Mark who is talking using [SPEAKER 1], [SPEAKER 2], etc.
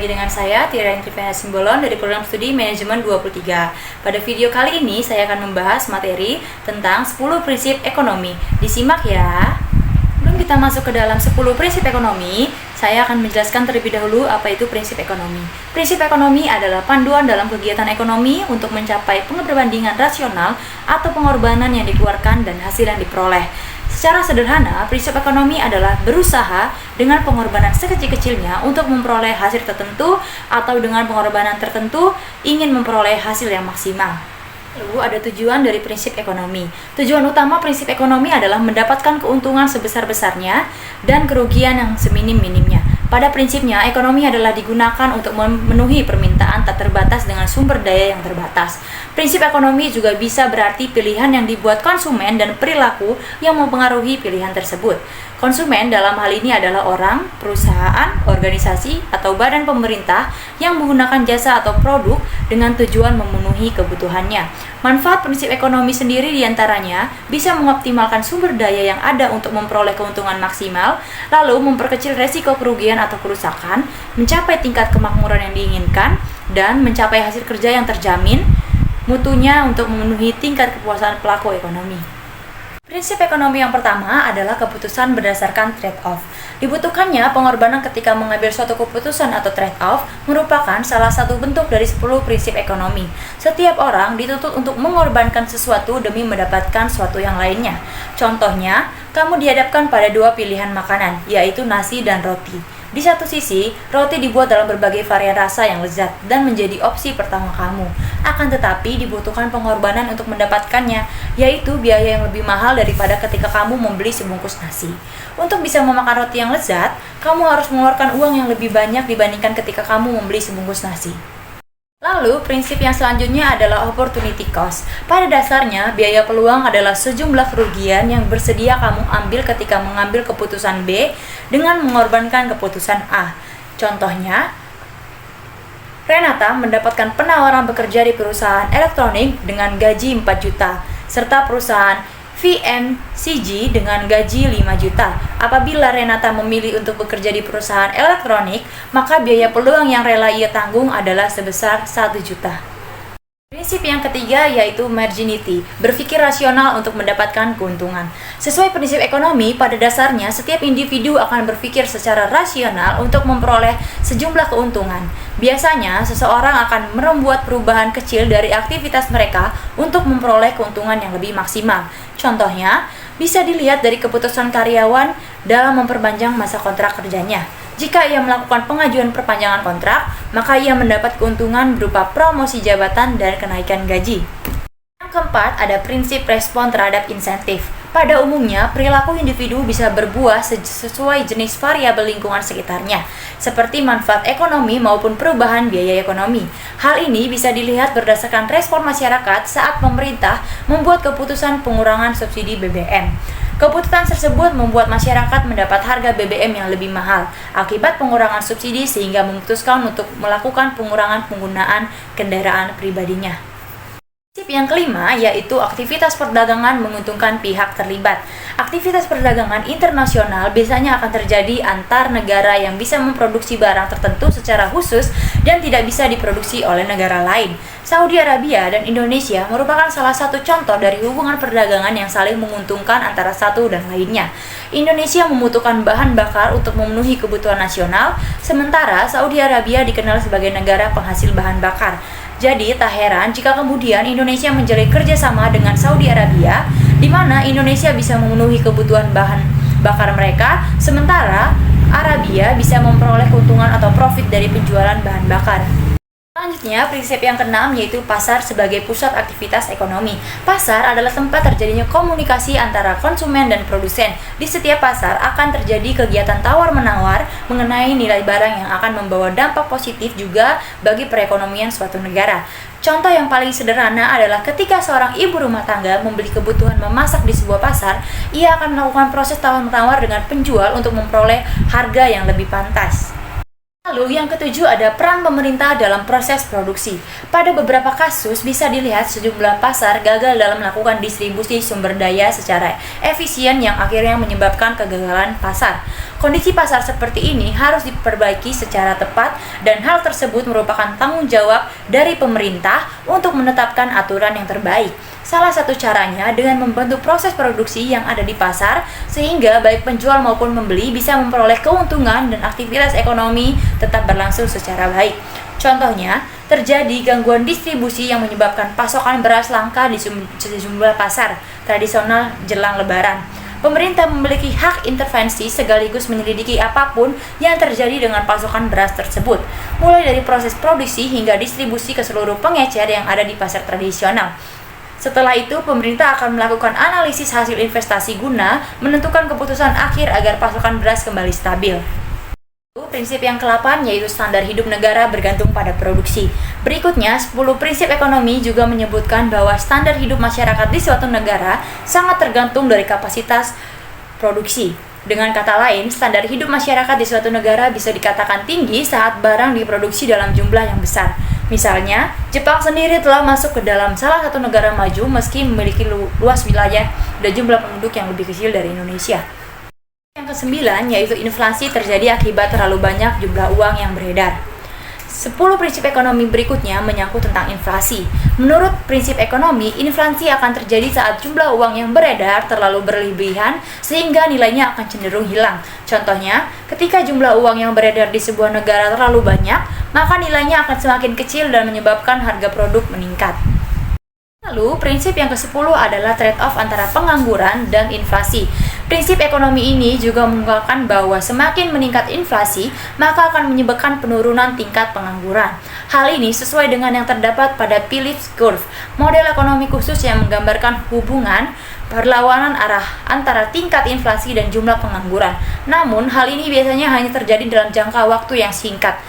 [SPEAKER 1] lagi dengan saya, Tiara Intrivena Simbolon dari program studi Manajemen 23. Pada video kali ini, saya akan membahas materi tentang 10 prinsip ekonomi. Disimak ya. Sebelum kita masuk ke dalam 10 prinsip ekonomi, saya akan menjelaskan terlebih dahulu apa itu prinsip ekonomi. Prinsip ekonomi adalah panduan dalam kegiatan ekonomi untuk mencapai perbandingan rasional atau pengorbanan yang dikeluarkan dan hasil yang diperoleh. Secara sederhana, prinsip ekonomi adalah berusaha dengan pengorbanan sekecil-kecilnya untuk memperoleh hasil tertentu atau dengan pengorbanan tertentu ingin memperoleh hasil yang maksimal. Lalu ada tujuan dari prinsip ekonomi. Tujuan utama prinsip ekonomi adalah mendapatkan keuntungan sebesar-besarnya dan kerugian yang seminim-minimnya. Pada prinsipnya, ekonomi adalah digunakan untuk memenuhi permintaan tak terbatas dengan sumber daya yang terbatas. Prinsip ekonomi juga bisa berarti pilihan yang dibuat konsumen dan perilaku yang mempengaruhi pilihan tersebut. Konsumen dalam hal ini adalah orang, perusahaan, organisasi, atau badan pemerintah yang menggunakan jasa atau produk dengan tujuan memenuhi kebutuhannya. Manfaat prinsip ekonomi sendiri diantaranya bisa mengoptimalkan sumber daya yang ada untuk memperoleh keuntungan maksimal, lalu memperkecil resiko kerugian atau kerusakan, mencapai tingkat kemakmuran yang diinginkan, dan mencapai hasil kerja yang terjamin mutunya untuk memenuhi tingkat kepuasan pelaku ekonomi. Prinsip ekonomi yang pertama adalah keputusan berdasarkan trade-off. Dibutuhkannya pengorbanan ketika mengambil suatu keputusan atau trade-off merupakan salah satu bentuk dari 10 prinsip ekonomi. Setiap orang dituntut untuk mengorbankan sesuatu demi mendapatkan sesuatu yang lainnya. Contohnya, kamu dihadapkan pada dua pilihan makanan, yaitu nasi dan roti. Di satu sisi, roti dibuat dalam berbagai varian rasa yang lezat dan menjadi opsi pertama kamu. Akan tetapi dibutuhkan pengorbanan untuk mendapatkannya, yaitu biaya yang lebih mahal daripada ketika kamu membeli sebungkus nasi. Untuk bisa memakan roti yang lezat, kamu harus mengeluarkan uang yang lebih banyak dibandingkan ketika kamu membeli sebungkus nasi. Lalu, prinsip yang selanjutnya adalah opportunity cost. Pada dasarnya, biaya peluang adalah sejumlah kerugian yang bersedia kamu ambil ketika mengambil keputusan B dengan mengorbankan keputusan A. Contohnya, Renata mendapatkan penawaran bekerja di perusahaan elektronik dengan gaji 4 juta, serta perusahaan FMCG dengan gaji 5 juta. Apabila Renata memilih untuk bekerja di perusahaan elektronik, maka biaya peluang yang rela ia tanggung adalah sebesar 1 juta. Prinsip yang ketiga yaitu marginality, berpikir rasional untuk mendapatkan keuntungan. Sesuai prinsip ekonomi, pada dasarnya setiap individu akan berpikir secara rasional untuk memperoleh sejumlah keuntungan. Biasanya, seseorang akan membuat perubahan kecil dari aktivitas mereka untuk memperoleh keuntungan yang lebih maksimal. Contohnya, bisa dilihat dari keputusan karyawan dalam memperpanjang masa kontrak kerjanya. Jika ia melakukan pengajuan perpanjangan kontrak, maka ia mendapat keuntungan berupa promosi jabatan dan kenaikan gaji. Yang keempat, ada prinsip respon terhadap insentif. Pada umumnya, perilaku individu bisa berbuah sesuai jenis variabel lingkungan sekitarnya, seperti manfaat ekonomi maupun perubahan biaya ekonomi. Hal ini bisa dilihat berdasarkan respon masyarakat saat pemerintah membuat keputusan pengurangan subsidi BBM. Keputusan tersebut membuat masyarakat mendapat harga BBM yang lebih mahal akibat pengurangan subsidi sehingga memutuskan untuk melakukan pengurangan penggunaan kendaraan pribadinya. Prinsip yang kelima yaitu aktivitas perdagangan menguntungkan pihak terlibat. Aktivitas perdagangan internasional biasanya akan terjadi antar negara yang bisa memproduksi barang tertentu secara khusus dan tidak bisa diproduksi oleh negara lain. Saudi Arabia dan Indonesia merupakan salah satu contoh dari hubungan perdagangan yang saling menguntungkan antara satu dan lainnya. Indonesia membutuhkan bahan bakar untuk memenuhi kebutuhan nasional, sementara Saudi Arabia dikenal sebagai negara penghasil bahan bakar. Jadi, tak heran jika kemudian Indonesia menjalin kerjasama dengan Saudi Arabia, di mana Indonesia bisa memenuhi kebutuhan bahan bakar mereka, sementara Arabia bisa memperoleh keuntungan atau profit dari penjualan bahan bakar. Selanjutnya, prinsip yang keenam yaitu pasar sebagai pusat aktivitas ekonomi. Pasar adalah tempat terjadinya komunikasi antara konsumen dan produsen. Di setiap pasar akan terjadi kegiatan tawar-menawar mengenai nilai barang yang akan membawa dampak positif juga bagi perekonomian suatu negara. Contoh yang paling sederhana adalah ketika seorang ibu rumah tangga membeli kebutuhan memasak di sebuah pasar, ia akan melakukan proses tawar-menawar dengan penjual untuk memperoleh harga yang lebih pantas. Lalu yang ketujuh ada peran pemerintah dalam proses produksi. Pada beberapa kasus bisa dilihat sejumlah pasar gagal dalam melakukan distribusi sumber daya secara efisien yang akhirnya menyebabkan kegagalan pasar. Kondisi pasar seperti ini harus diperbaiki secara tepat dan hal tersebut merupakan tanggung jawab dari pemerintah untuk menetapkan aturan yang terbaik. Salah satu caranya dengan membantu proses produksi yang ada di pasar sehingga baik penjual maupun pembeli bisa memperoleh keuntungan dan aktivitas ekonomi tetap berlangsung secara baik. Contohnya, terjadi gangguan distribusi yang menyebabkan pasokan beras langka di sejumlah pasar tradisional jelang Lebaran. Pemerintah memiliki hak intervensi sekaligus menyelidiki apapun yang terjadi dengan pasokan beras tersebut, mulai dari proses produksi hingga distribusi ke seluruh pengecer yang ada di pasar tradisional. Setelah itu, pemerintah akan melakukan analisis hasil investasi guna menentukan keputusan akhir agar pasokan beras kembali stabil. Prinsip yang ke-8 yaitu standar hidup negara bergantung pada produksi. Berikutnya, 10 prinsip ekonomi juga menyebutkan bahwa standar hidup masyarakat di suatu negara sangat tergantung dari kapasitas produksi. Dengan kata lain, standar hidup masyarakat di suatu negara bisa dikatakan tinggi saat barang diproduksi dalam jumlah yang besar. Misalnya, Jepang sendiri telah masuk ke dalam salah satu negara maju meski memiliki luas wilayah dan jumlah penduduk yang lebih kecil dari Indonesia. Yang ke-9 yaitu inflasi terjadi akibat terlalu banyak jumlah uang yang beredar. 10 prinsip ekonomi berikutnya menyangkut tentang inflasi. Menurut prinsip ekonomi, inflasi akan terjadi saat jumlah uang yang beredar terlalu berlebihan sehingga nilainya akan cenderung hilang. Contohnya, ketika jumlah uang yang beredar di sebuah negara terlalu banyak, maka nilainya akan semakin kecil dan menyebabkan harga produk meningkat. Lalu, prinsip yang ke-10 adalah trade-off antara pengangguran dan inflasi. Prinsip ekonomi ini juga mengungkapkan bahwa semakin meningkat inflasi, maka akan menyebabkan penurunan tingkat pengangguran. Hal ini sesuai dengan yang terdapat pada Phillips Curve, model ekonomi khusus yang menggambarkan hubungan berlawanan arah antara tingkat inflasi dan jumlah pengangguran. Namun, hal ini biasanya hanya terjadi dalam jangka waktu yang singkat.